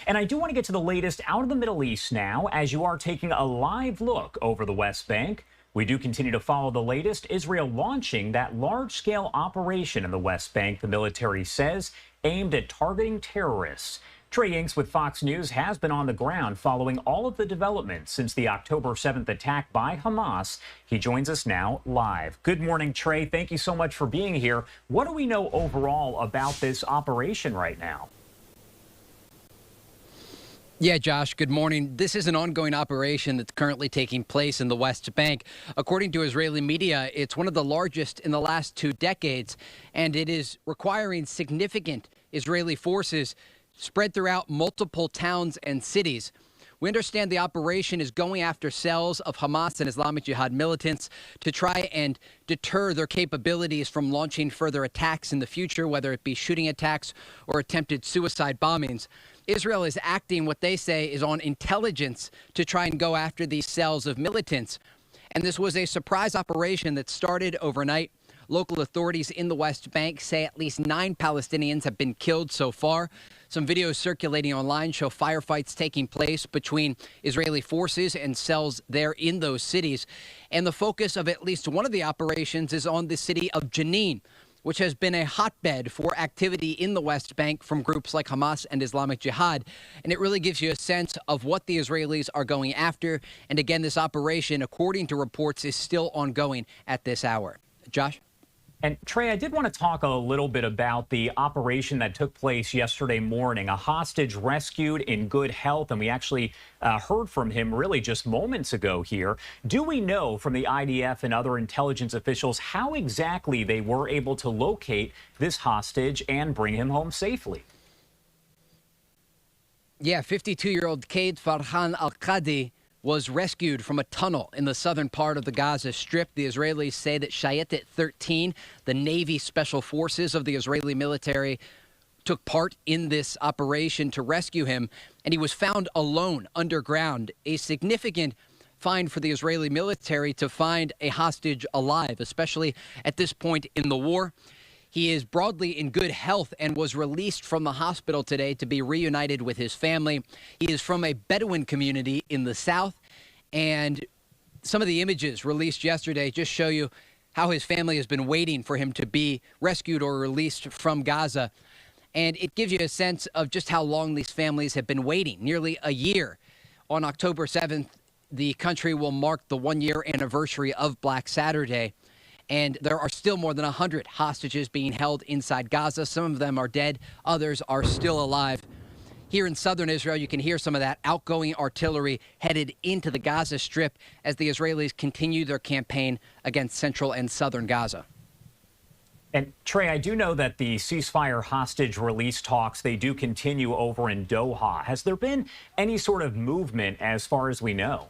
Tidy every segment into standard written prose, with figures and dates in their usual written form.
And I do want to get to the latest out of the Middle East now, as you are taking a live look over the West Bank. We do continue to follow the latest. Israel launching that large-scale operation in the West Bank, the military says, aimed at targeting terrorists. Trey Yingst with Fox News has been on the ground following all of the developments since the October 7th attack by Hamas. He joins us now live. Good morning, Trey. Thank you so much for being here. What do we know overall about this operation right now? Yeah, Josh, good morning. This is an ongoing operation that's currently taking place in the West Bank. According to Israeli media, it's one of the largest in the last 2 decades, and it is requiring significant Israeli forces spread throughout multiple towns and cities. We understand the operation is going after cells of Hamas and Islamic Jihad militants to try and deter their capabilities from launching further attacks in the future, whether it be shooting attacks or attempted suicide bombings. Israel is acting what they say is on intelligence to try and go after these cells of militants. And this was a surprise operation that started overnight. Local authorities in the West Bank say at least 9 Palestinians have been killed so far. Some videos circulating online show firefights taking place between Israeli forces and cells there in those cities. And the focus of at least one of the operations is on the city of Jenin, which has been a hotbed for activity in the West Bank from groups like Hamas and Islamic Jihad. And it really gives you a sense of what the Israelis are going after. And again, this operation, according to reports, is still ongoing at this hour. Josh? And Trey, I did want to talk a little bit about the operation that took place yesterday morning. A hostage rescued in good health, and we actually heard from him really just moments ago here. Do we know from the IDF and other intelligence officials how exactly they were able to locate this hostage and bring him home safely? Yeah, 52-year-old Qaid Farhan Alkadi was rescued from a tunnel in the southern part of the Gaza Strip. The Israelis say that Shayetet 13, the Navy Special Forces of the Israeli military, took part in this operation to rescue him, and he was found alone underground. A significant find for the Israeli military to find a hostage alive, especially at this point in the war. He is broadly in good health and was released from the hospital today to be reunited with his family. He is from a Bedouin community in the south, and some of the images released yesterday just show you how his family has been waiting for him to be rescued or released from Gaza. And it gives you a sense of just how long these families have been waiting, nearly a year. On October 7th, the country will mark the 1-year anniversary of Black Saturday. And there are still more than 100 hostages being held inside Gaza. Some of them are dead. Others are still alive. Here in southern Israel, you can hear some of that outgoing artillery headed into the Gaza Strip as the Israelis continue their campaign against central and southern Gaza. And Trey, I do know that the ceasefire hostage release talks, they do continue over in Doha. Has there been any sort of movement as far as we know?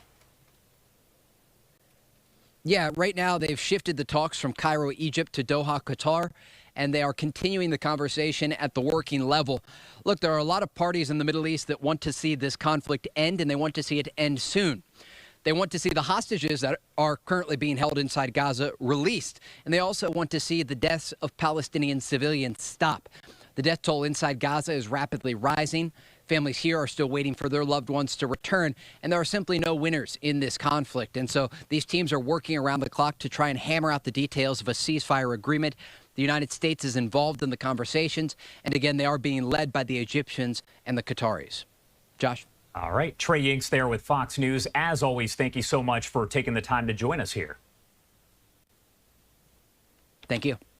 Yeah, right now they've shifted the talks from Cairo, Egypt to Doha, Qatar, and they are continuing the conversation at the working level. Look, there are a lot of parties in the Middle East that want to see this conflict end, and they want to see it end soon. They want to see the hostages that are currently being held inside Gaza released, and they also want to see the deaths of Palestinian civilians stop. The death toll inside Gaza is rapidly rising. Families here are still waiting for their loved ones to return, and there are simply no winners in this conflict. And so these teams are working around the clock to try and hammer out the details of a ceasefire agreement. The United States is involved in the conversations, and again, they are being led by the Egyptians and the Qataris. Josh? All right, Trey Yingst there with Fox News. As always, thank you so much for taking the time to join us here. Thank you.